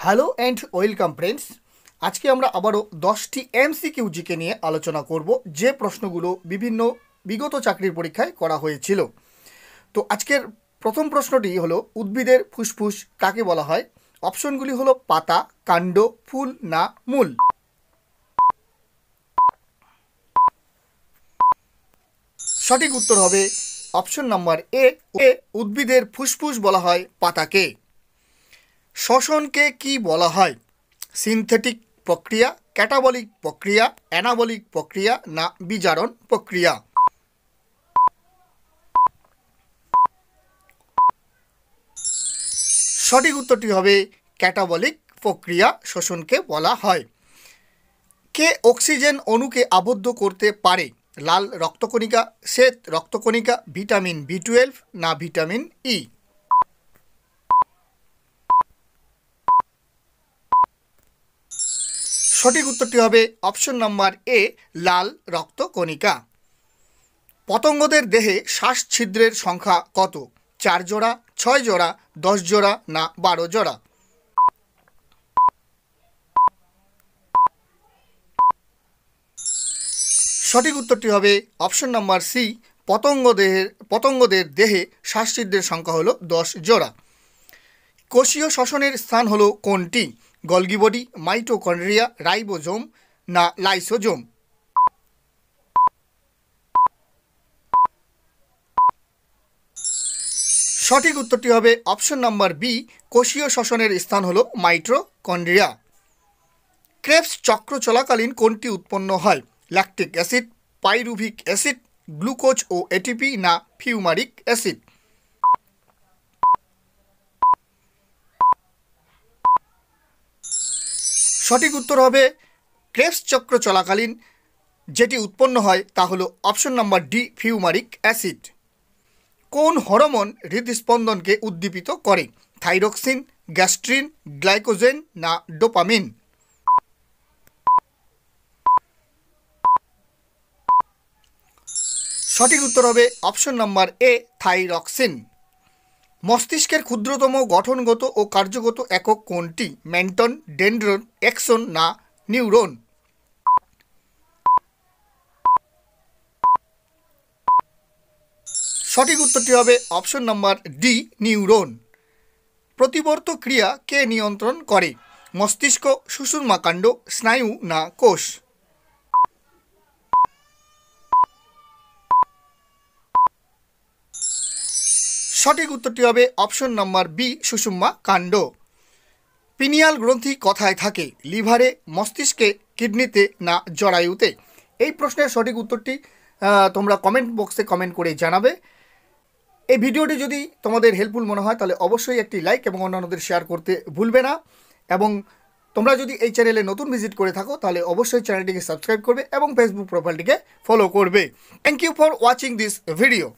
Hello and welcome friends. আজকে আমরা আবারও 10টি এমসিকিউ জিকে নিয়ে আলোচনা করব, যে প্রশ্নগুলো বিভিন্ন বিগত চাকরির পরীক্ষায় করা হয়েছিল। তো আজকের প্রথম প্রশ্নটি হলো, উদ্ভিদের ফুসফুস কাকে বলা হয়? অপশনগুলি হলো পাতা, কাণ্ড, ফুল না মূল। সঠিক উত্তর হবে অপশন নাম্বার এ। উদ্ভিদের ফুসফুস বলা হয় পাতাকে। শ্বসনকে কি বলা হয়? সিনথেটিক প্রক্রিয়া, ক্যাটাবলিক প্রক্রিয়া, অ্যানাবলিক প্রক্রিয়া না বিজারণ প্রক্রিয়া? সঠিক উত্তরটি হবে ক্যাটাবলিক প্রক্রিয়া শ্বসনকে বলা হয়। কে অক্সিজেন অণুকে আবদ্ধ করতে পারে? লাল রক্তকণিকা, শ্বেত রক্তকণিকা, ভিটামিন বি12 না ভিটামিন ই? সঠিক উত্তরটি হবে অপশন নাম্বার এ, লাল রক্তকণিকা। পতঙ্গদের দেহে শ্বাস ছিদ্রের সংখ্যা কত? 4 জোড়া, 6 জোড়া, 10 জোড়া না 12 জোড়া? সঠিক উত্তরটি হবে অপশন নাম্বার সি, পতঙ্গদের দেহে শ্বাসছিদ্রের সংখ্যা হলো 10 জোড়া। কোষীয় শ্বসনের স্থান হলো কোনটি? গলগি বডি, মাইটোকন্ড্রিয়া, রাইবোজোম না লাইসোজোম? সঠিক উত্তরটি হবে অপশন নাম্বার বি, কোষীয় শ্বসনের স্থান হলো মাইটোকন্ড্রিয়া। ক্রেবস চক্র চলাকালীন কোনটি উৎপন্ন হয়? Lactic acid, pyruvic acid, glucose ও এটিপি না ফিউমারিক অ্যাসিড? সঠিক উত্তর হবে ক্রেবস চক্র চলাকালীন যেটি উৎপন্ন হয় তা হলো option number D, fumaric acid. কোন হরমোন হৃদস্পন্দনকে উদ্দীপিত করে? থাইরক্সিন, গ্যাস্ট্রিন, গ্লাইকোজেন না ডোপামিন? সঠিক উত্তর হবে অপশন নাম্বার এ, থাইরক্সিন। মস্তিষ্কের ক্ষুদ্রতম গঠনগত ও কার্যগত একক কোনটি? মেন্টন, ডেনড্রন, এক্সন না নিউরন? সঠিক উত্তরটি হবে অপশন নাম্বার ডি, নিউরন। প্রতিবর্ত ক্রিয়া কে নিয়ন্ত্রণ করে? মস্তিষ্ক, সুষুম্নাকাণ্ড, স্নায়ু না কোষ? সঠিক উত্তরটি হবে অপশন নাম্বার বি, সুষুম্নাকাণ্ড। পিনিয়াল গ্রন্থি কোথায় থাকে? লিভারে, মস্তিষ্কে, কিডনিতে না জরায়ুতে? এই প্রশ্নের সঠিক উত্তরটি তোমরা কমেন্ট বক্সে কমেন্ট করে জানাবে। এই ভিডিওটি যদি তোমাদের হেল্পফুল মনে হয় তাহলে অবশ্যই একটি লাইক এবং অন্যান্যদের শেয়ার করতে ভুলবে না। এবং তোমরা যদি এই চ্যানেলে নতুন ভিজিট করে থাকো তাহলে অবশ্যই চ্যানেলটিকে সাবস্ক্রাইব করবে এবং ফেসবুক প্রোফাইলটিকে ফলো করবে। Thank you for watching this video.